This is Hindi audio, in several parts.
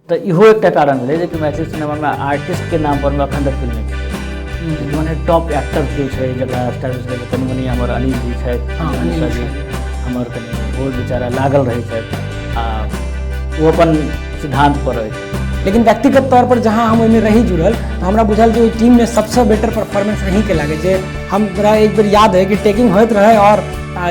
तो इहो एकटा कारण भेलै जे कि मैथिली सिनेमा में आर्टिस्ट के नाम पर में अखन तक फिल्म नहीं मने टॉप एक्टर केओ छै जकरा एस्टैब्लिश भेलै कनि मनि हमर अनिल जी छथि हमर कनि बहुत बेचारा लागल रहै छथि आ ओ अपन सिद्धांत पर अछि। लेकिन व्यक्तिगत तौर पर जहाँ हम ओहिमे रही जुड़ल तो हमरा बुझल जे ओहि टीम में सबसे बेटर परफॉर्मेंस अहीं के लागे जे हमरा एक बेर याद है कि टेकिंग होइत रहे और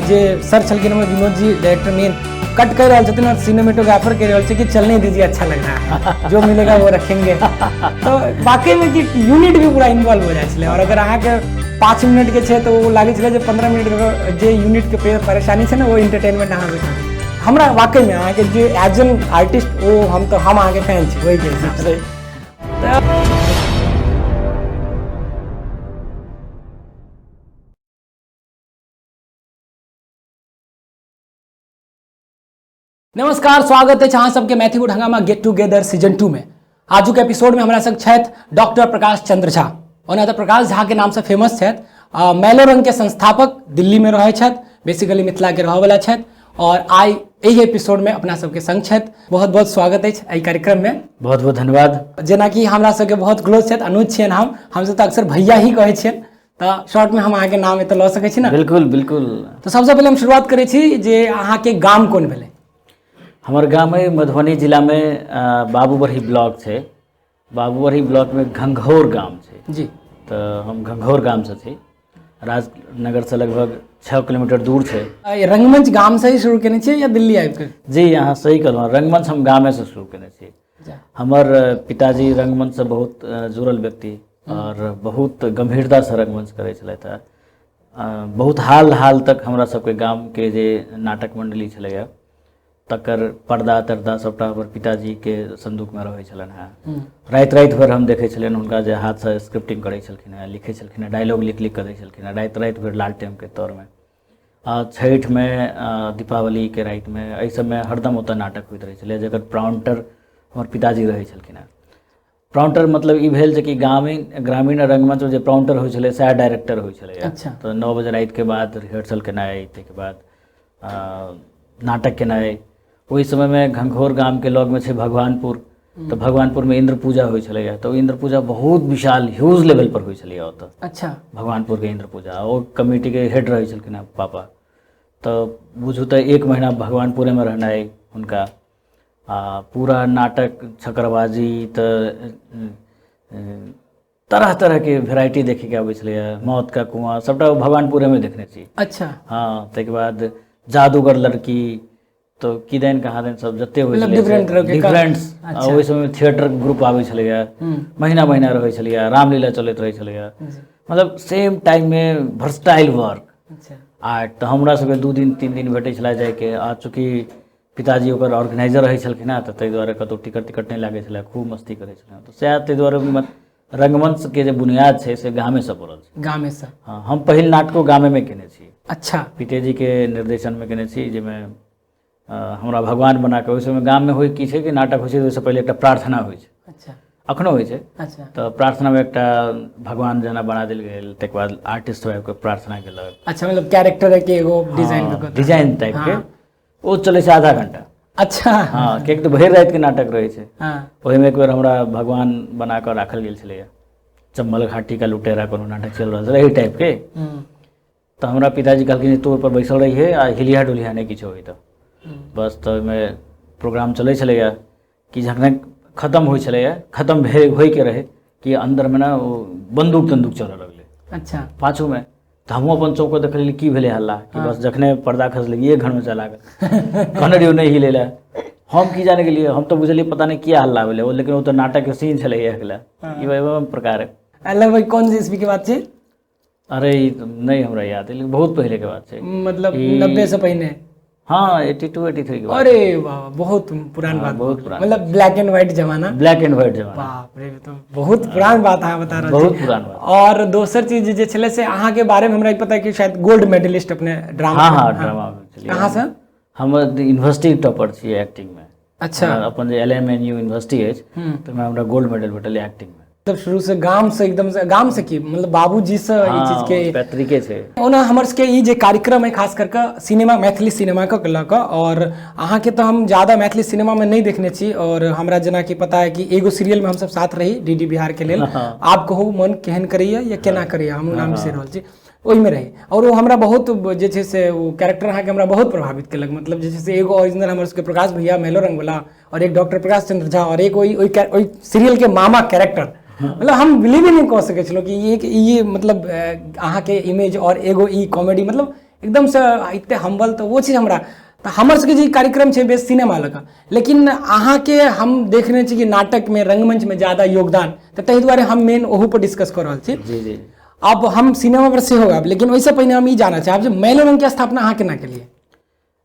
जे सर छलखिन हमर Vinod ji director main cut कर रहे थे और सिनेमेटोग्राफर कह रहे थे कि चलने दीजिए अच्छा लग रहा है जो मिलेगा वो रखेंगे। तो वाकई में कि यूनिट भी पूरा इन्वॉल्व हो जाए और अगर अहाँ के 5 मिनट के छे तो वो लागे छे जे 15 मिनट के जे यूनिट के परेशानी छे ना वो एंटरटेनमेंट अहाँ के हमरा वाकई में अहाँ के जे एज एन आर्टिस्ट वो हम अहाँ के फैन छी वही के हिसाब से। नमस्कार, स्वागत है अहाँ सबके मैथिली वुड हंगामा गेट टुगेदर सीजन 2 में। आजू के एपिसोड में हमारा संग छथि डॉक्टर प्रकाश चंद्र झा। ओना तो प्रकाश झा के नाम से फेमस छथि। मैलो रंग के संस्थापक दिल्ली में रहे छथि, बेसिकली मिथिला के रहे वाला छथि और आई यही एपिसोड में अपना सबके संग छथि। बहुत बहुत स्वागत है एहि कार्यक्रम में। बहुत बहुत धन्यवाद। जेना कि हमरा सबके बहुत क्लोज छथि, अनुज छियन हमसे तो अक्सर भैया ही कहै छियन, तो शॉर्ट में हम अहाँ के नाम एतऽ लऽ सकै छी ना? बिल्कुल बिल्कुल। तो सबसे पहले हम शुरुआत करै छी जे अहाँ के गाम कोन भेलै? हमार गाँव में मधुबनी जिला में बाबूबरही ब्लॉक है। बाबूबरही ब्लॉक में घंघौर गांव है जी। तो हम घंघौर गांव से थी, राजनगर से लगभग 6 किलोमीटर दूर है। रंगमंच गांव से ही शुरू करने चाहिए या दिल्ली आबि के? जी यहाँ सही कहलहुँ, रंगमंच हम गाँव से शुरू करने छी। हमर पिताजी रंगमंच से बहुत जुड़ल व्यक्ति और बहुत गंभीरता से रंगमंच करे छलथि है। बहुत हाल तक हमरा सबके गाँव के जे नाटक मंडली छलैया तकर पर्दा तर्दा सबटा हमर पिताजी के संदूक में रहे छलन है। रात भर हम देखे छलियन हुनका जे हाथ से स्क्रिप्टिंग करे छलखिन है, लिखे छलखिन है, डायलॉग लिख कर दै छलखिन है रात भर लालटेन के तौर में। छठ में दीपावली के रात में एहि सब में हरदम ओतऽ नाटक होइत रहे छलै जकर प्राउंटर हमर पिताजी रहे छलखिन है। प्राउंटर मतलब ई भेल जे कि ग्रामीण रंगमंच जे प्राउंटर होइ छलै सएह डायरेक्टर होइ छलै। अच्छा। तो 9 बजे रात के बाद रिहर्सल केनाइ, ताहिके बाद नाटक केनाइ। वही समय में घंघौर गांव के लग में है भगवानपुर, तो भगवानपुर में इंद्र पूजा हो छलैया। तो इंद्र पूजा बहुत विशाल ह्यूज लेवल पर हो छलैया ओतऽ। अच्छा। भगवानपुर के इंद्र पूजा वो कमिटी के हेड रहे छलखिन पापा। तो बुझू तो 1 महीना भगवानपुरे में रहनाइ हुनका। पूरा नाटक छकरबाजी तो तरह तरह के वेराइटी देखे के आबै छलैया, मौत का कुआं सबटा भगवानपुरे में देखने छी। अच्छा। हाँ, ताहिके बाद जादूगर लड़की तो किदैन कहादैन सब जते होइ छलै डिफरेंट। ओहि समय थिएटर ग्रुप आबै छलैया, महीना रहे छलैया, रामलीला चलैत रहे छलैया। मतलब सेम टाइम में वर्सटाइल वर्क आर्ट। तो हमरा सबके 2 दिन 3 दिन भेटै छलै जाय के। आ चूँकि पिताजी ओकर ऑर्गेनाइजर रहे छलखिन हैं, तो ताहि दुआरे कतौ टिकट नहीं लागे छलै, खूब मस्ती करै छलै। तो सएह ताहि दुआरे रंगमंच के जे बुनियाद छै से गामे से पड़ल छै। गामे से? हाँ, हम पहिल नाटको गामे में केने छी। अच्छा। पितेजी के निर्देशन में केने छी, जाहिमे हमरा भगवान बना के। ओहि समय गाम में होइ की छै कि नाटक होइ छै ओहिसँ पहिले एकटा प्रार्थना होइ छै। अच्छा। अखनो होइ छै। अच्छा। तो प्रार्थना में एकटा भगवान जेना बना देल गेल, ताहिके बाद आर्टिस्ट सब आबि के प्रार्थना केलक। अच्छा, मतलब कैरेक्टर के एगो डिजाइन टाइप के ओ चलै छै आधा घंटा। अच्छा। हाँ, किएक तो भरि रात के नाटक रहे छै। ओहि में एक बेर हमरा भगवान बना कर राखल गेल छलैया, चम्बल घाटी का लुटेरा कोनो नाटक चल रहल छलै एहि टाइप के। तो हमरा पिताजी कहलखिन तू ओहिपर बैसल रहिए आ हिलिया डुलिया नहीं किछो होइ। तो बस तो में प्रोग्राम चलै छलैया कि जखने खत्म होइ छलैया, खत्म होइ के रहे कि अंदर में ना बंदूक तंदूक चलऽ लगलै। अच्छा। पाछू में तो हमहूँ अपन चौक देखलिए की भेलै हल्ला कि बस जखने पर्दा खसलै 1 घंटा में चला गया। कहने रहियो नहीं हिले ला, हम की जाने के लिए, हम तो बुझलिए पता नहीं क्या हल्ला भेलै, लेकिन वो तो नाटक के सीन छलैया अगला ई प्रकार है। लगभग कौन सी ईस्वी के बात छै? अरे नहीं हमरा याद है, बहुत पहले के बात है। मतलब 90 से पहले? हाँ, 82-83 के। अरे वाह, बहुत पुरान बात। बहुत पुरान, मतलब ब्लैक एंड व्हाइट जमाना। ब्लैक एंड व्हाइट जमाना। बाप रे, तो बहुत पुरान बात है बता रहे। बहुत पुरान बात। और दोसर चीज जे छले से अहाँ के बारे में हमरा पता है कि शायद गोल्ड मेडलिस्ट अपने ड्रामा। हाँ, ड्रामा में। कहाँ से? हम यूनिवर्सिटी टॉपर छी एक्टिंग में। अच्छा। अपन जे LMNU यूनिवर्सिटी है तो मैं हमरा गोल्ड मेडल भेटल एक्टिंग में। मतलब शुरू से गाम से की मतलब बाबूजी से ई चीज के तरीके से ओना हमर सबके ई जे कार्यक्रम है खास करके सिनेमा मैथिली सिनेमा के लऽ कऽ और अहाँ के तो हम ज्यादा मैथिली सिनेमा में नहीं देखने छी और हमरा जना कि पता है कि एगो सीरियल में हम सब साथ रही डीडी बिहार के लेल आप कहू मन केहन करैया या केना करैया हम नाम से रहल छी ओहिमे रही और वो हमरा बहुत जे छै से वो कैरेक्टर अहाँ के हमरा बहुत प्रभावित केलक मतलब जे छै से एगो ओरिजिनल हमर सबके प्रकाश भैया मेलो रंग वाला और एक डॉक्टर प्रकाश चंद्र झा और एक ओई सीरियल के मामा कैरेक्टर मतलब हम बिलीव ही नहीं कह सके छलो कि ये मतलब अहाँ के इमेज और एगो ई कॉमेडी मतलब एकदम से इतने हम्बल तो वो चीज हमरा तो हमर सबके जे कार्यक्रम छै बेस सिनेमा लगा लेकिन अहाँ के हम देखने छी कि नाटक में रंगमंच में ज्यादा योगदान तो ताहि दुआरे हम मेन ओहू पर डिस्कस कर रहल छी जी जी अब हम सिनेमा पर से होगा लेकिन वैसे पहले हम ई जाना चाहब जे मेलो रंग के स्थापना अहाँ केना केलिए।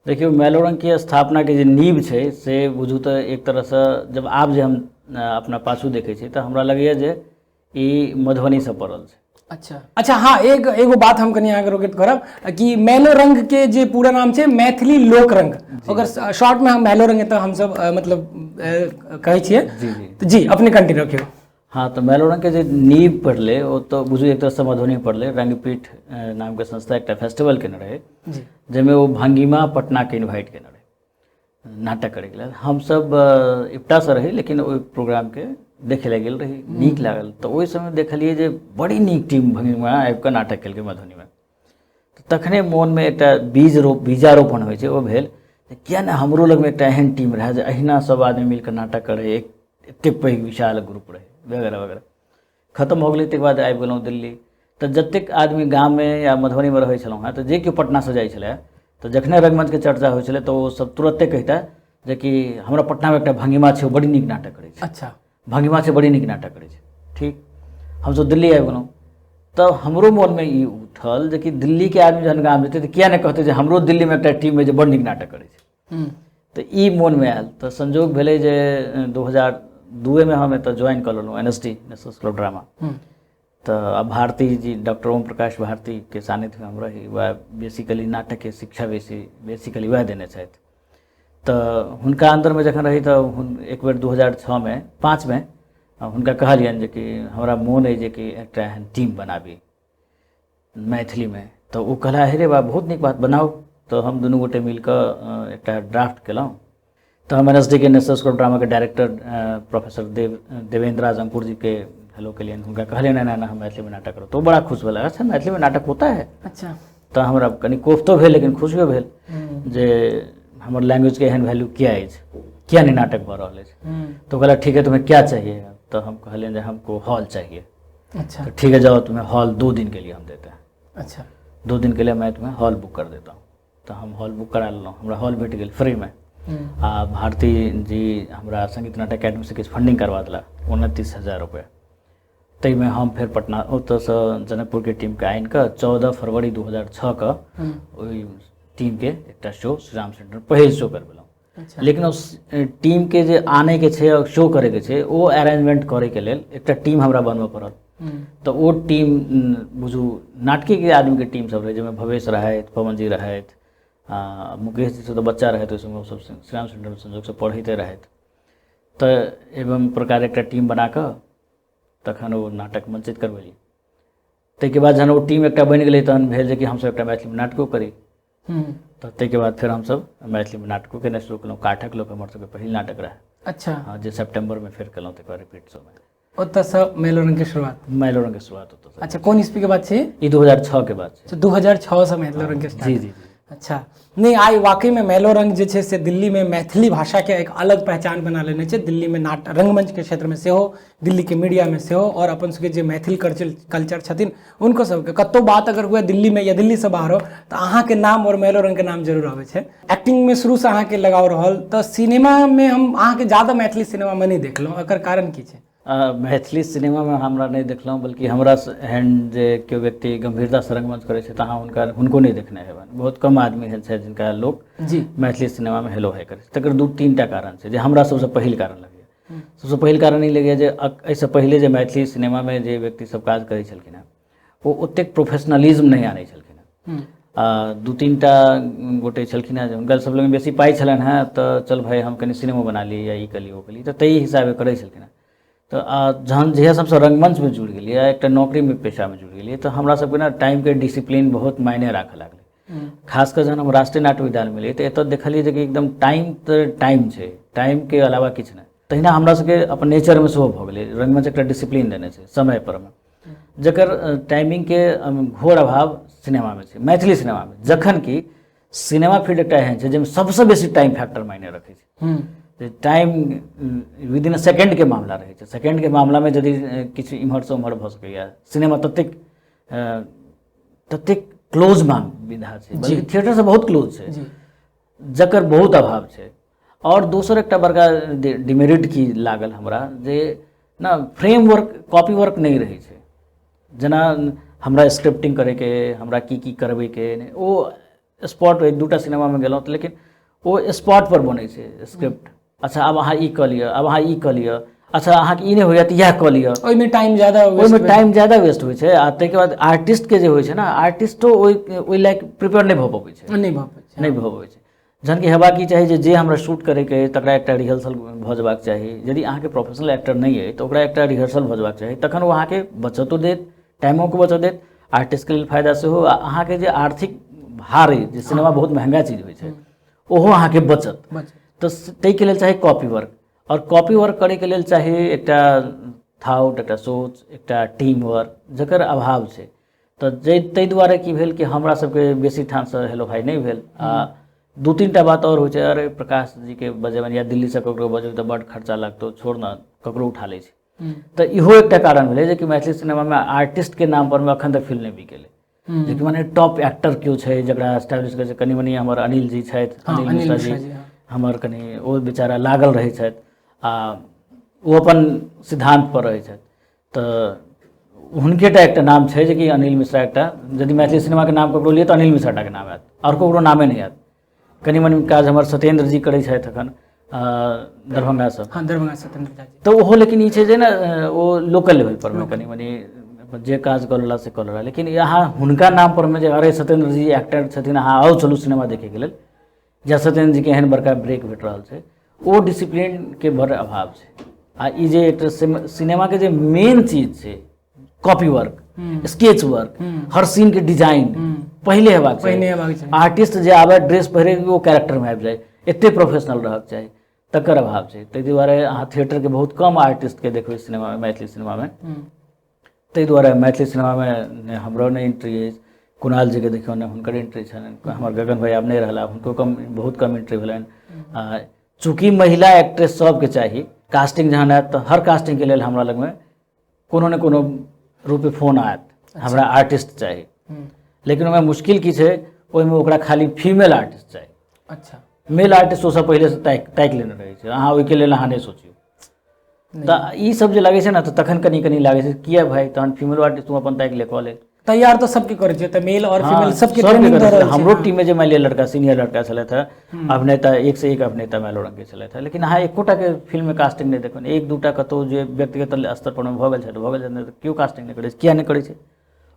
देखियो मेलो रंग के स्थापना के जे नींव छै से बुझू तो एक तरह से जब आब जे हम अपना पाछू देखे छी तो हमरा लगैया जे ई मधुबनी से पड़ल छै। अच्छा हाँ एगो बात हम कनी आगे रोकित करब कि मेलो रंग के जे पूरा नाम छै मैथिली लोक रंग अगर शॉर्ट में हम मेलो रंग तो हम सब मतलब कहै छियै जी अपने कंटिन्यू रखियो। हाँ तो मेलो रंग के जे नींव पड़ले वो तो बुझू एक तरह से मधुबनी पड़ले रंगपीठ नाम के संस्था एक फेस्टिवल केने रहे जिसमें वो भंगिमा पटना के इन्वाइट केने रहे नाटक करे के लिए हम सब इप्टा से रही लेकिन वो प्रोग्राम के देखे लगे गेल रही नीक लागल तो ओहि समय देखलिए जे बड़ी नीक टीम भंगिमा आबि कऽ नाटक केलकै मधुबनी में तो तखने मोन में एक बीजारोपण होइ छै ओ भेल किया ने हमरो लग में एक एहन टीम रहे जे अहिना सब आदमी मिलकर नाटक करे एक एतेक पैघ विशाल ग्रुप रहे वगैरह वगैरह खत्म हो गेलै तकर बाद आबि गेलहुँ दिल्ली तो जतेक आदमी गाम में या मधुबनी में रहै छलहुँ हेँ तो जे केओ पटना से जाइ छलै तो जखने रंगमंच के चर्चा होइ छलै तो वो सब तुरंते कहता जे कि हमरा पटना में एकटा भंगिमा छै बड़ी नीक नाटक करै छै। अच्छा भंगिमा से बड़ी नीक नाटक करे ठीक हम सब दिल्ली आबि गेलहुँ तो हमरो मन में ई उठल जे कि दिल्ली के आदमी जहन गाम जेतै तो किया नहीं कहते जे हमरो दिल्ली में एक टीम में जे बड़ नीक नाटक करे तो ई मन में आयल तो संजोग भेलै जे 2002 में हम एतऽ ज्वाइन कर लेलहुँ NSD national school of drama तो अब भारती जी डॉक्टर ओम प्रकाश भारती के सानिध्य में हम रही वह बेसिकली नाटक के शिक्षा बेसिकली वह देने छथि तो हुनका अंदर में जखन रही तो एक बेर 2005 में हुनका कहलियनि जे कि हमरा मोन है जे कि एक एहन टीम बनाबी मैथिली में तो वो कहला हे रे बा बहुत नीक बात बनाओ तो हम दुनू गोटे मिलकर एक ड्राफ्ट केलहुँ तो हम NSD के नेशनल स्कूल ऑफ ड्रामा के डायरेक्टर प्रोफेसर देवेंद्र राज अंकुर जी के हेलो के लिए हुनका कहलिए ना हम मैथिली में नाटक करो तो बड़ा खुश भेल अच्छा मैथिली में नाटक होता है। अच्छा तो हमरा कनी कोफ्तो भेल लेकिन खुशियो भेल जे हमारे लैंग्वेज के एहन वैल्यू क्या है क्या नहीं नाटक भऽ रहल है तो कहला ठीक है तुम्हें क्या चाहिए तो हम कहलिए जे हमको हॉल चाहिए। अच्छा तो ठीक है जाओ तुम्हें हॉल 2 दिन के लिए हम देते हैं। अच्छा 2 दिन के लिए मैं तुम्हें हॉल बुक कर देता हूँ तो हम हॉल बुक करा लेलहुँ हमरा हॉल भेट गेल फ्री में आ भारती जी हमरा संगीत नाटक अकेडमी से किछु फंडिंग करवा दिला 29,000 रुपये तई में हम फिर पटना ओतसँ जनकपुर के टीम के आनि कऽ 14 फरवरी 2006 के ओहि टीम के एक शो श्री राम सेंटर पहिल शो करबेलहुँ। अच्छा। लेकिन उस टीम के जे आने के छै शो करे के छै वो अरेंजमेंट करे के लेल एक टीम हमरा बनबऽ पड़ल तो वो टीम बुझू नाटकी के आदमी के टीम सब रहे जिसमें भवेश रहथि पवन जी रहथि मुकेश जी से तो बच्चा रहे तो उसमें सब श्री राम सेंटर में संजोग से पढ़ते रहथि तो एवं प्रकार एक टीम बना कऽ तखन वो नाटक मंचित करवेली ताहिके बाद जहन वो टीम एक बनि गेलै तहन भेल जे कि हमसब एक मैथिली में नाटको करी तो ताहिके बाद फिर हमसब मैथिली में नाटको केनाइ शुरू केलहुँ काठक लोक हमर सबके पहिल नाटक रहे। अच्छा हाँ जे सितंबर में फिर केलहुँ तकर रिपीट शो में ओतऽसँ मेलो रंग के शुरुआत ओतऽ। अच्छा कोन ईस्वी के बात छै ई 2006 के बात छै 2006 से मेलो रंग के जी जी अच्छा नहीं आई वाकई में मेलो रंग जे छै से दिल्ली में मैथिली भाषा के एक अलग पहचान बना लेने छै दिल्ली में रंगमंच के क्षेत्र में सेहो दिल्ली के मीडिया में सेहो और अपन सबके जे मैथिल कल्चर छथिन उनको सबके कतौ बात अगर हुए दिल्ली में या दिल्ली से बाहर हो तो अहाँ के नाम और मेलो रंग के नाम जरूर आवे छै। एक्टिंग में शुरू से अहाँ के लगाव रहल तो सिनेमा में हम अहाँ के ज्यादा मैथिली सिनेमा में नहीं देखलहुँ एकर कारण की छै। मैथिली सिनेमा में हमरा नहीं देखलहुँ बल्कि हमरा एहन जे केओ व्यक्ति गंभीरता से रंगमंच करे छै अहाँ हुनको नहीं देखने हेबनि बहुत कम आदमी छै जिनका लोग जी मैथिली सिनेमा में हेलो है करे तकर 2-3 टा कारण छै जे हमरा सबसे पहिल कारण लगैया। सबसे पहिल कारण ई लगैया जे एहिसँ पहिले जे मैथिली सिनेमा में जे व्यक्ति सब काज करै छलखिन हेँ वो ओतेक प्रोफेशनलिज्म नहीं आनै छलखिन हेँ 2-3 टा गोटे छलखिन हेँ हुनका सब लग बेसी पाइ छलनि हेँ तऽ चल भाई हम कनि सिनेमा बना ली या ई कली ओ कली तऽ ताहि हिसाबे करै छलखिन हेँ तो जहन जहिया सबसे रंगमंच में जुड़ गेलिए, एक नौकरी में पेशा में जुड़ गेलिए, तो हमरा सबके ना टाइम के डिसिप्लिन बहुत मायने राखे लागले। खासकर जहन हम राष्ट्रीय नाट्य विद्यालय में तो एतऽ देखलिए जे कि एकदम टाइम तो टाइम छै, टाइम के अलावा किछु नहीं। तहिना हमरा सबके अपन नेचर में सेहो भऽ गेलै, रंगमंच एक डिसिप्लिन देने छै समय पर में, जकर टाइमिंग के घोर अभाव सिनेमा में छै, मैथिली सिनेमा में। जखन कि सिनेमा फील्ड एकटा एहन छै जाहिमे सबसे बेसी टाइम फैक्टर मायने रखै छै। टाइम विदिन अ सेकेंड के मामला रहे छै। सेकेंड के मामला में यदि किछु इम्हर से उम्हर भऽ सकैया, सिनेमा ततेक क्लोज विधा छै, बल्कि थिएटर से बहुत क्लोज छै, जकर बहुत अभाव छै। और दोसर एकटा बड़का डिमेरिट की लागल हमरा जे ना फ्रेमवर्क कॉपी वर्क नहीं रहे छै। जेना हमरा स्क्रिप्टिंग करे के, हमरा की करबे के, ओ स्पॉट एक दूटा सिनेमा में गेलौं तो लेकिन वो स्पॉट पर बने छै स्क्रिप्ट। अच्छा अब अहाँ ई कऽ लिअ, अब अहाँ ई कऽ लिअ, अच्छा अहाँके ई नहीं होइए तऽ इएह कऽ लिअ। ओहिमे टाइम ज़्यादा वेस्ट होइ छै। आ ताहिके बाद आर्टिस्ट के जे होइ छै ना, आर्टिस्टो ओहि लायक प्रिपेयर नहीं भऽ पबै छै, नहीं भऽ पबै छै। जहन कि हेबाक की चाही जे हमरा शूट करे के तकरा एकटा रिहर्सल भऽ जेबाक चाही। यदि अहाँके प्रोफेशनल एक्टर नहीं है तो ओकरा एकटा रिहर्सल भऽ जेबाक चाही, तखन ओ अहाँके बचतो देत, टाइमो के बचत देत, आर्टिस्ट के लेल फायदा सेहो। अहाँके जे आर्थिक भार है, जे सिनेमा बहुत महंगा चीज होइ छै, ओहो अहाँके बचत। तो ताहिके लेल चाही कॉपी वर्क, और कॉपी वर्क करे के लेल चाही एकटा थाउट, एकटा सोच, एकटा टीम वर्क, जकर अभाव छै। तो ताहि दुआरे की भेल कि हमरा सबके बेसी ठाम से हेलो भाई नहीं भेल। आ दू तीन टा बात और होइ छै, अरे प्रकाश जी के बजेबनि या दिल्ली से ककरो बजेबै तऽ बड़ खर्चा लगतौ, छोड़ ना, ककरो उठा लै छै। तो इहो एकटा कारण भेलै जे कि मैथिली सिनेमा में आर्टिस्ट के नाम पर में अखन तक फिल्म नहीं बिकेलै। जे कि माने टॉप एक्टर केओ छै जकरा एस्टैब्लिश करे छै, कनि मनि हमर अनिल जी छथि, अनिल मिश्रा जी हमर कनि ओ बेचारा लागल रहै छथि, आ ओ अपन सिद्धांत पर रहै छथि। तऽ हुनकेटा एकटा नाम छै जे कि अनिल मिश्रा, एकटा यदि मैथिली सिनेमा के नाम ककरो लिए तो अनिल मिश्रा के नाम आयत, और ककरो नामे नहीं आयत। कनि मनि काज हमर सत्येंद्र जी करै छथि अखन दरभंगा से। हाँ, दरभंगा सत्येंद्र जी। तो ओहो लेकिन ई छै जे ना ओ लोकल लेवल पर में कनि मनि जे काज कऽ लेला से कऽ लेला, लेकिन यहाँ हुनका नाम पर में जे अरे सत्येंद्र जी एक्टर छथिन, अहाँ आउ चलू सिनेमा देखे के लेल, या सत्येंद्र जी के एहन बड़का ब्रेक भेट रहल छै, ओ डिसिप्लिन के बड़ अभाव छै। आ ई जे एक सिनेमा के जे मेन चीज छै, कॉपी वर्क, स्केच वर्क, हर सीन के डिजाइन पहले हेबाक चाही। आर्टिस्ट जे आबे ड्रेस पहिरे वो कैरेक्टर में आबि जाए, एते प्रोफेशनल रहक चाही, तकर अभाव छै। ताहि दुआरे अहाँ थिएटर के बहुत कम आर्टिस्ट के देखबै सिनेमा में, मैथिली सिनेमा में। ताहि दुआरे मैथिली सिनेमा में हमरो नहीं एंट्री अछि। कुणाल जी के देखियौ ने, हुनकर एंट्री छनि, हमर गगन भाई आब नहीं रहला, हुनको बहुत कम एंट्री भेलनि। चूँकि महिला एक्ट्रेस सबके चाही, कास्टिंग जहन आयत तऽ हर कास्टिंग के लेल हमरा लग में कोनो ने कोनो रूपे फोन आयत, हमरा आर्टिस्ट चाही। लेकिन ओहिमे मुश्किल की छै, ओहिमे ओकरा खाली फीमेल आर्टिस्ट चाही। अच्छा, मेल आर्टिस्ट ओ सब पहले से ताकि लेने रहै छै, अहाँ ओहिके लेल अहाँ नहीं सोचियौ। तऽ ई सब जे लागै छै ना, तऽ तखन कनि लागै छै किया भाई, तहन फीमेल आर्टिस्ट तू अपन ताकि ले कऽ ले। तैयार तो सबके करे छै, तऽ मेल और फीमेल सबके ट्रेनिंग दे रहल छै। हमरो टीम में जे मान लिअ लड़का सीनियर लड़का छलथि है, अभिनेता एक से एक अभिनेता मैलोरंग के छलथि है, लेकिन अहाँ एकोटा के फिल्म में कास्टिंग नहीं देखबै। एक दूटा कतौ जे व्यक्तिगत स्तर पर भऽ गेल छै, केओ कास्टिंग नहीं करै छै। किया नहीं करै छै?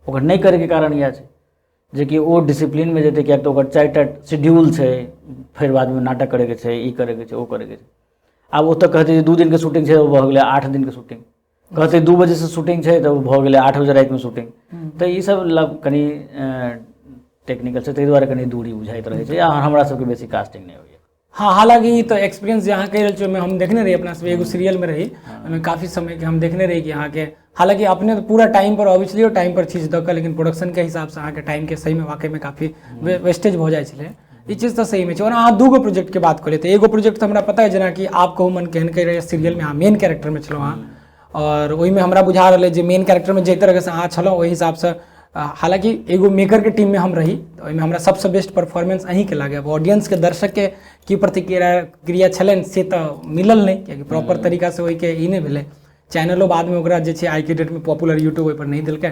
ओकर नहीं करे के कारण इएह छै जे कि ओ डिसिप्लिन में जेतै, किएक तऽ ओकर 4टा शेड्यूल छै, फिर बाद में नाटक करे के छै, ई करे के छै, ओ करे के छै। आब ओतऽ कहते 2 दिन के शूटिंग छै, भऽ गेलै 8 दिन के शूटिंग, कहते 2 बजे से शूटिंग छै तऽ भऽ गेलै 8 बजे राति में शूटिंग। तऽ ई सब कनि टेक्निकल छै, ताहि दुआरे कनि दूरी बुझाइत रहै छै, आ हमरा सबके बेसी कास्टिंग नहीं होइए। हाँ, हालांकि तो एक्सपीरियंस यहाँ कह रहे में हम देखने रही, अपना सब एगो सीरियल में रही, काफ़ी समय के हम देखने रही कि यहाँ के, हालांकि अपने तो पूरा टाइम पर ऑब्वियसली और टाइम पर चीज दऽ, लेकिन प्रोडक्शन के हिसाब से अहाँ के टाइम के सही में वाकई में काफ़ी वेस्टेज भऽ जाइ छलै। ई चीज़ तो सही में छै। और अहाँ 2 प्रोजेक्ट के बात करें तो एगो प्रोजेक्ट तो हमरा पता है, जेना कि आप कहू मन केहन कह रहे सीरियल में अहाँ मेन कैरेक्टर में छलहुँ अहाँ, और ओहिमे हमरा बुझा रहल जे मेन कैरेक्टर में जे तरह से अहाँ छलहुँ ओहि हिसाब से, हालांकि एगो मेकर के टीम में हम रही, तो ओहिमे हमरा सबसे बेस्ट परफॉर्मेंस अहीं के लागे। ऑडियंस के दर्शक के की प्रतिक्रिया छलनि से तो मिलल नहीं, कियाकि प्रॉपर तरीका से ओहि के ई नहीं भेलै। चैनलो बाद में ओकरा जे छै आई के डेट में पॉपुलर यूट्यूब ओहि पर नहीं देलकै,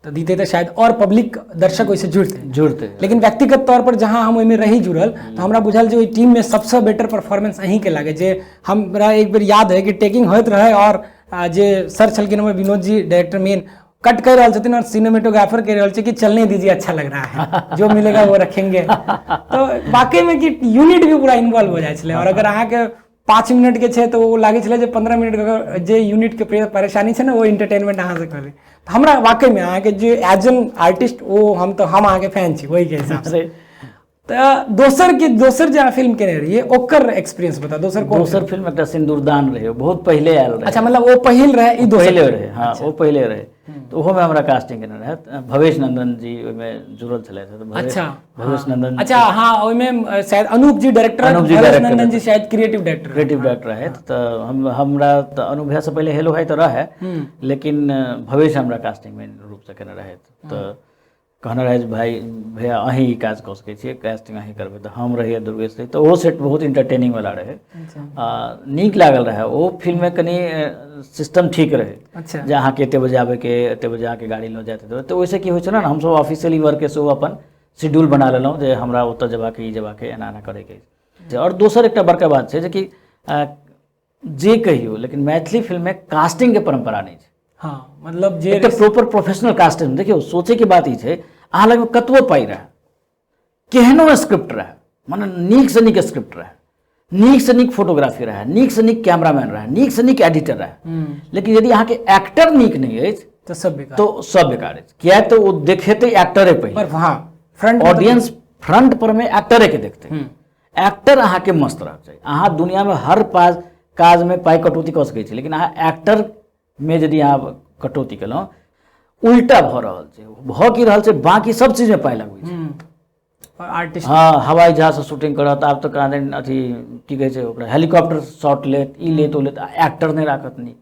तो दीते तो शायद और पब्लिक दर्शक ओहिसे जुड़ते। लेकिन व्यक्तिगत तौर पर जहाँ हम ओहिमे रही जुड़ल, तो हमरा बुझल जे ओहि टीम में सबसे बेटर परफॉर्मेंस अहीं के लागे। जे हमरा एक बेर याद है कि टेकिंग होइत रहे, और जे सर छलखिन हमर Vinod ji director main, cut कर रहा छथिन और सिनेमेटोग्राफर कह रहा कि चलने दीजिए, अच्छा लग रहा है, जो मिलेगा वो रखेंगे। तो वाकई में कि यूनिट भी पूरा इन्वॉल्व हो जाए, और अगर अहाँ के 5 मिनट के छे तो वो लागे छले जे 15 मिनट के जे यूनिट के परेशानी छे ना वो एंटरटेनमेंट अहाँ से करे। तो हमरा वाकई में अहाँ के जो एज एन आर्टिस्ट वो हम अहाँ के फैन छी वही के हिसाब से। तो दोसर जे फिल्म केने रहिए ओकर एक्सपीरियंस बता। दोसर फिल्म एकटा सिंदूरदान रहे, बहुत पहले आयल रहे। अच्छा, मतलब वो पहिल रहे, ई दोसर पहले रहे। हाँ, वो पहले रहे। तो ओहो में हमरा कास्टिंग केने रहे। भवेश नंदन जी ओय में जुड़ल छले थे। तो अच्छा, भवेश नंदन। अच्छा, हाँ, ओय में शायद अनूप जी डायरेक्टर, भवेश नंदन जी शायद क्रिएटिव डायरेक्टर रहे। तो हमरा तो अनुभव से पहले हेलो हाय तो रहे, लेकिन भवेश हमरा कास्टिंग में रूप से केने रहे। तो कहना रहे भाई भैया अहीं काज कऽ सकै छियै, कास्टिंग अहीं करबै। तो हम रहिए दुर्गेश रही। तो वो सेट बहुत इंटरटेनिंग वाला रहे। नीक लागल रहे। वो फिल्म में कनी सिस्टम ठीक रहे। अच्छा, जे अहाँके एते बजे आबे के, एते बजे अहाँके गाड़ी लऽ जाते। तो वैसे की होइ छै ना, हम सब ऑफिशियली वर्क के से अपन शेड्यूल बना लेलहुँ जे हमरा ओतऽ जेबाके, ई जेबाके, एना एना करैके। और दोसर एकटा बड़का बात छै जे कि जे कहियो, लेकिन मैथिली फिल्म में कास्टिंग के परंपरा नहीं छै। हाँ, मतलब जे एक प्रॉपर प्रोफेशनल कास्टिंग। देखियो, सोचे की बात ई छै, अहाँ लग में कतबो पाई रहे, केहनो स्क्रिप्ट रहे, माने नीक से नीक स्क्रिप्ट रहे, नीक से नीक फोटोग्राफी रहे, नीक से नीक कैमरामैन रहे, नीक से नीक एडिटर रहे, लेकिन यदि अहाँ के एक्टर नीक नहीं है तो सब बेकार। तो सब बेकार है। क्या तो वो देखेते एक्टरे पहले, हाँ, फ्रंट ऑडियंस फ्रंट पर में एक्टरे के देखते। एक्टर अहाँ के मस्त रह चाहिए। अहाँ दुनिया में हर काज में पाई कटौती कऽ सकै छी, लेकिन अहाँ एक्टर में यदि अहाँ कटौती केलहुँ, उल्टा भऽ रहल छै। भऽ की रहल छै, बाकी सब चीज में पाई लगबै छै। आर्टिस्ट, हाँ, हवाई जहाज से शूटिंग करत, आब तो कहाँ दिन अथी की कहै छै ओकरा, हेलीकॉप्टर शॉट लेत, ई लेत ओ लेत, एक्टर नहीं राखत नीक।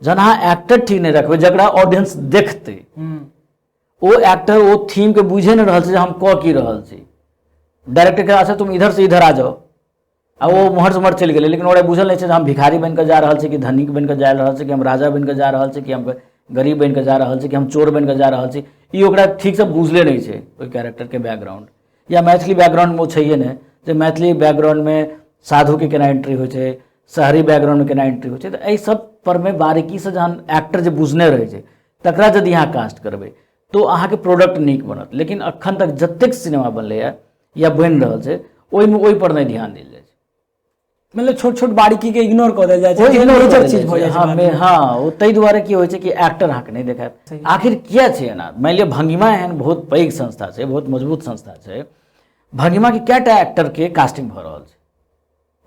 जहन अहाँ एक्टर ठीक नहीं रखबै, जकरा ऑडियंस देखते, वो एक्टर वो थीम के बुझे नहीं रहल छै जे हम कऽ की रहल छी। डायरेक्टर के अच्छा तुम इधर से इधर आ जाओ, आ वो मोहर से मोहर चलि गेलै, लेकिन ओकरा बुझल नहीं छै जे हम भिखारी बन के जा रहल छी कि धनिक बन के जा रहल छी, कि हम राजा बन के जा रहल छी, कि हम गरीब बन के जा रहल छी, कि हम चोर बन के जा रहल छी। ई ओकरा ठीक से बुझले नहीं छै ओइ कैरेक्टर के बैकग्राउंड। या मैथिली बैकग्राउंड में छैहे नहीं जे मैथिली बैकग्राउंड में साधु के केना एंट्री होइ छै, शहरी बैकग्राउंड में केना एंट्री होइ छै। तो एहि सब पर में बारीकी से जहन एक्टर जे बुझने रहे छै, तकरा यदि अहाँ कास्ट करबै तो अहाँके प्रोडक्ट नीक बनत। लेकिन अखन तक जतेक सिनेमा बनलैए या बनि रहल छै, ओहिमे ओहि पर नहीं ध्यान देल जाइ छै। मतलब छोट छोट बारीकी के इग्नोर कर देल जाइ छै, मेजर चीज भ जाइ छै। हाँ, ओ तै दुआरे की होइ छै कि एक्टर अहाँके नहीं देखायत। आखिर किया छै एना? मान लिअ भंगिमा एहन बहुत पैघ संस्था छै, बहुत मजबूत संस्था छै, भंगिमा के कएटा एक्टर के कास्टिंग भऽ रहल छै?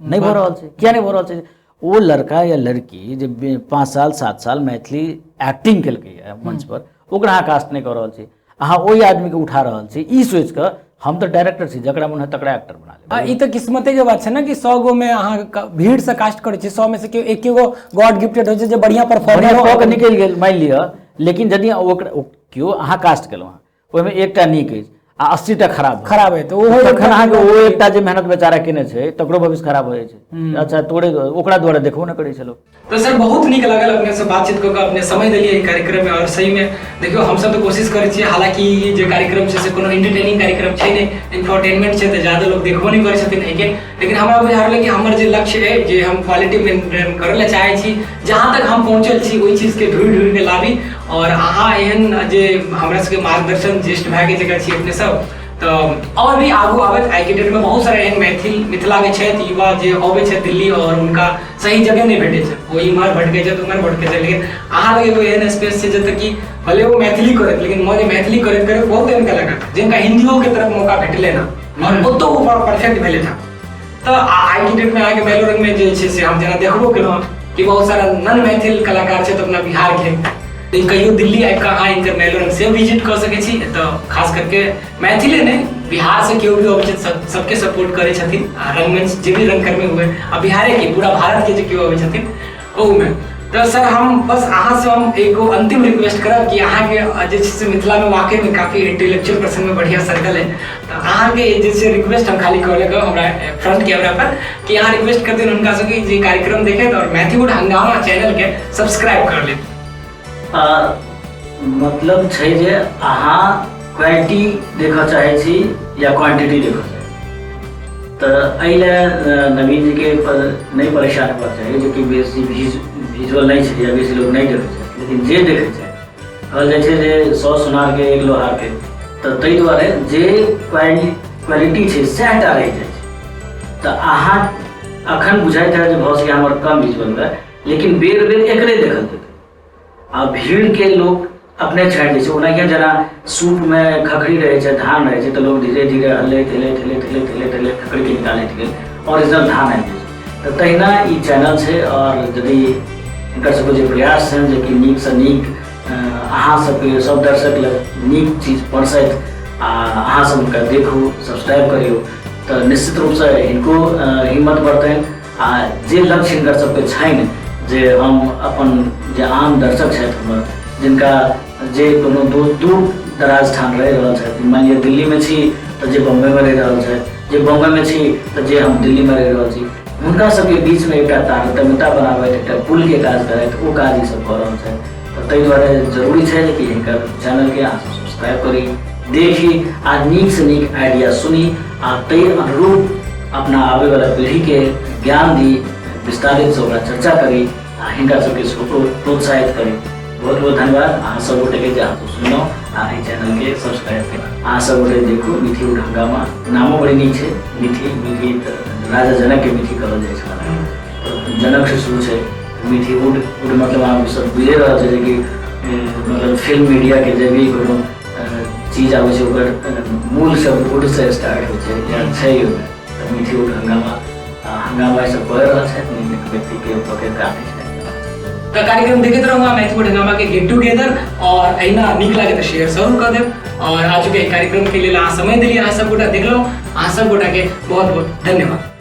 नहीं भऽ रहल छै। किया नहीं भऽ रहल छै? वो लड़का या लड़की जे 5 साल 7 साल मैथिली एक्टिंग केलकै मंच पर, ओकरा अहाँ कास्ट नहीं कऽ रहल छी। अहाँ ओहि आदमी के उठा रहल छी ई सोच कऽ हम तो डायरेक्टर छी, जकरा मन है तकरा एक्टर बना ले। ई तो किस्मते के बात छै ना कि 100 गो में अहाँ भीड़ से कास्ट करै छी, 100 में से केओ एके गो गॉड गिफ्टेड होइ छै जे बढ़िया परफॉर्मर कऽ के निकलि गेल, मान लिअ। लेकिन यदि केओ अहाँ कास्ट केलहुँ, ओहिमे एकटा नीक अछि आ 80टा खराब है, तो ओहो अहाँके ओ एकटा जे मेहनत बेचारा केने छै तकरो भविष्य खराब हो जाइ छै। अच्छा, तोरे ओकरा द्वारा देखबो न करै छै लोग। तो सर बहुत नीक लागल अपने से बातचीत कऽ के, अपने समय देलिए कार्यक्रम में। और सही में देखियो हम सब तो कोशिश करै छियै, हालांकि ई जे कार्यक्रम छै से कोनो एंटरटेनिंग कार्यक्रम छै नै, इंफोटेनमेंट छै, तो ज्यादा लोग देखबो नहीं करै छथिन। लेकिन हमरा बुझाइल कि हमर जे लक्ष्य है जे हम क्वालिटी मेंटेन करै ला चाहै छी, जहाँ तक हम पहुँचल छी ओहि चीज के ढूंढ के लाबी। और अहाँ एहन जे हमरा सबके मार्गदर्शन ज्येष्ठ भाई के जगह छी अपने सब, तो और भी आगू आबत आइ के डेट में बहुत सारा एहन मिथिला के छथि युवा जे अबै छै दिल्ली और उनका सही जगह नहीं भेटै छै, वो इम्हर भटकै छै उम्हर भटकै छै। लेकिन अहाँ लगे एगो एहन स्पेस छै जतऽ कि भले वो मैथिली करत, लेकिन मजे मैथिली करत करत बहुत एहन कलाकार जिनका हिंदियों के तरफ मौका भेटले ना, और ओतो वो परफेक्ट भेले था। तो आइ के डेट में अहाँके मेलोरंग में जे छै से हम जेना देखबो केलहुँ कि बहुत सारा नन मैथिल कलाकार छै अपना बिहार के। कहियो दिल्ली आबि कऽ अहाँ इनकर मेलोरंग से विजिट कऽ सकै छी। तो खास करके मैथिले नहीं, बिहार से केओ भी अबै छै सबके सपोर्ट करै छथिन। रंगमंच जे भी रंगकर्मी हुए आ बिहारे के पूरा भारत के जे केओ अबै छथिन ओहुमे। तो सर हम बस अहाँ से हम एगो अंतिम रिक्वेस्ट करब कि अहाँ के जे छै से मिथिला में वाकई में काफी इंटेलेक्चुअल पर्सन में बढ़िया सर्कल है। तो अहाँ के जे छै रिक्वेस्ट हम खाली कहले के हमरा फ्रंट कैमरा पर कि अहाँ रिक्वेस्ट कर देन हुनका सबके जे कार्यक्रम देखैत और मैथिली हंगामा चैनल के सब्सक्राइब कर लेत। मतलब छै जे अहाँ क्वालिटी देखऽ चाहै छी या क्वांटिटी देखऽ चाहै छी, तो एहि लए नवीन जी के नहीं परेशान होबऽ चाही जो कि बेसी विजुअल नहीं छै या बेसी लोग नहीं देखै छै। लेकिन जे देखै छै कहल जाइ छै जे 100 सुनार के 1 लोहार के, तो ताहि दुआरे जे क्वालिटी छै सएहटा रहि जाइ छै। तो अहाँ अखन बुझाइत है जो भऽ सकै हमर कम बीच बनबै, लेकिन बेर बेर एकरे देखल जेतै आ भीड़ के लोग अपने छाड़ि दै छै। ओनाहिए जेना सूपमे खखरी रहै छै, धान रहै छै, तऽ लोग धीरे धीरे हल्ले थेले खखरी के निकालैत गेल ओरिजिनल धान आबि जाइ छै। तऽ तहिना ई चैनल छै, और यदि हिनकर सबके जे प्रयास छनि जे कि नीकसँ नीक अहाँ सबके सब दर्शक लग नीक चीज पहुँचैत आ अहाँ सब हुनका देखू, सब्सक्राइब करियौ, तऽ निश्चित रूपसँ हिनको हिम्मत बढ़तनि। आ जे लक्ष्य हिनकर सबके छनि जे हम अपन जे आम दर्शक छथि हमर, जिनका जे कोनो दूर दराज ठाम रहि रहल छथि, मानि लिअ दिल्लीमे छी तऽ जे बम्बईमे रहि रहल छथि, जे बम्बईमे छी तऽ जे हम दिल्लीमे रहि रहल छी, हुनका सबके बीचमे एकटा तारतम्यता बनाबैत, एकटा पुलके काज करैत, ओ काज ई सब कऽ रहल छथि। तऽ ताहि दुआरे जरूरी छै कि हिनकर चैनलके अहाँ सब्सक्राइब करी, देखी आ नीकसँ नीक आइडिया सुनी आ ताहि अनुरूप अपना आबैवला पीढ़ीके ज्ञान दी, विस्तारित से ओकरा चर्चा करी आ हिनका सबके प्रोत्साहित करी। बहुत बहुत धन्यवाद अहाँ सब गोटे जे अहाँ सुनलहुँ आ एहि चैनलके सब्सक्राइब करी। अहाँ सब गोटे देखू मिठी उड हंगामा, नामो बड़ी नीक छै, मिठी राजा जनकके मिठी कहल जाइ छै, जनक से शुरू छै मिठी उड मतलब अहाँ सब बुझे रहल छै कि मतलब फिल्म मीडियाके जे भी कोनो चीज आबै छै ओकर मूल शब्द उड से स्टार्ट होइ छै या छै ओहिमे, तऽ मिठी उड हंगामा सब कहि रहल छथि, नीक व्यक्तिके पकड़ि राखै छै। तो कार्यक्रम देखते रहूँगा मैथिली उड हंगामा के गेट टुगेदर, और अहिना नीक लगे तो शेयर जरूर कर देव। और आज के कार्यक्रम के लिए अहाँ समय दिलिए, अहाँ सब गोटा देखलहुँ, अहाँ सब गोटा के बहुत बहुत धन्यवाद।